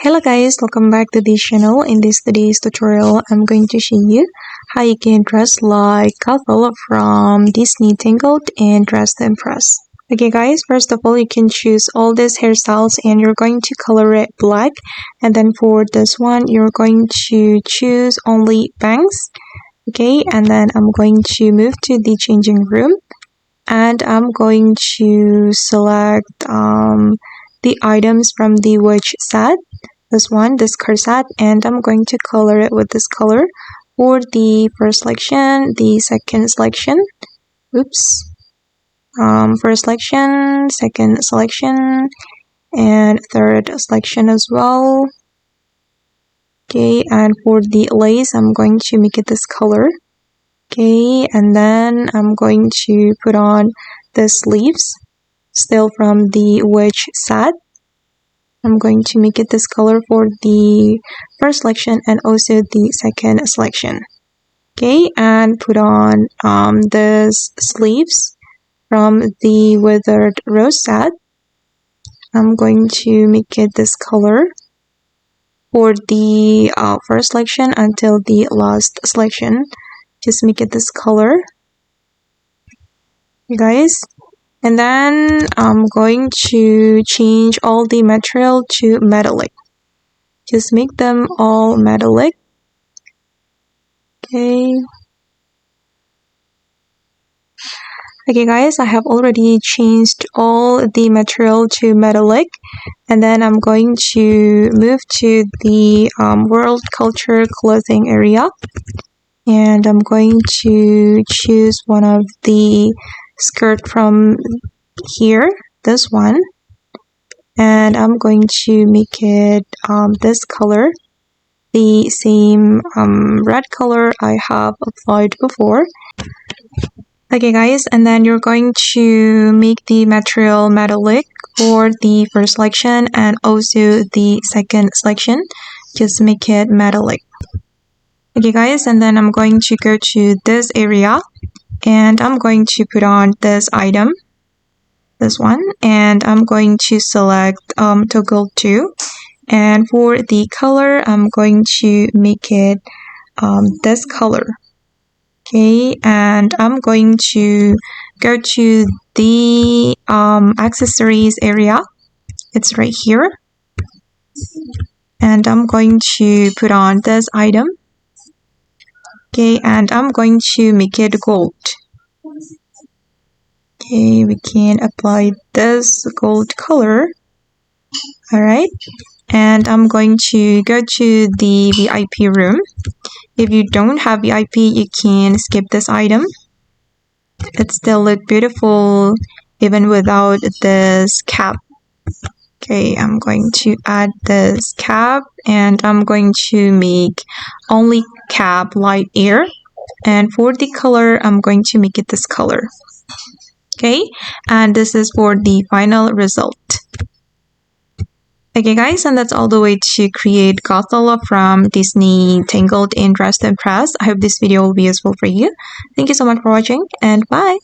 Hello guys, welcome back to this channel. In today's tutorial, I'm going to show you how you can dress like Gothel from Disney Tangled and Dress to Impress. Okay guys, first of all, you can choose all these hairstyles and you're going to color it black. And then for this one, you're going to choose only bangs. Okay, and then I'm going to move to the changing room. And I'm going to select the items from the witch set. This card set, and I'm going to color it with this color for the first selection, the second selection, first selection, second selection, and third selection as well. Okay, and for the lace, I'm going to make it this color. Okay, and then I'm going to put on the sleeves, still from the witch set. I'm going to make it this color for the first selection and also the second selection. Okay, and put on this sleeves from the withered rose set. I'm going to make it this color for the first selection until the last selection. Just make it this color, guys. And then I'm going to change all the material to metallic. Just make them all metallic. Okay. Okay guys, I have already changed all the material to metallic. And then I'm going to move to the world culture clothing area. And I'm going to choose one of the skirt from here, this one, and I'm going to make it this color, the same red color I have applied before. Okay guys, and then you're going to make the material metallic for the first selection and also the second selection. Just make it metallic. Okay guys, and then I'm going to go to this area and I'm going to put on this item, this one, and I'm going to select toggle 2, and for the color I'm going to make it this color. Okay, and I'm going to go to the accessories area. It's right here, and I'm going to put on this item. Okay, and I'm going to make it gold. Okay, we can apply this gold color. Alright, and I'm going to go to the VIP room. If you don't have VIP, you can skip this item. It still looks beautiful even without this cap. Okay, I'm going to add this cap and I'm going to make only cap light air. And for the color, I'm going to make it this color. Okay, and this is for the final result. Okay guys, and that's all the way to create Gothel from Disney Tangled and Dress to Impress. I hope this video will be useful for you. Thank you so much for watching and bye!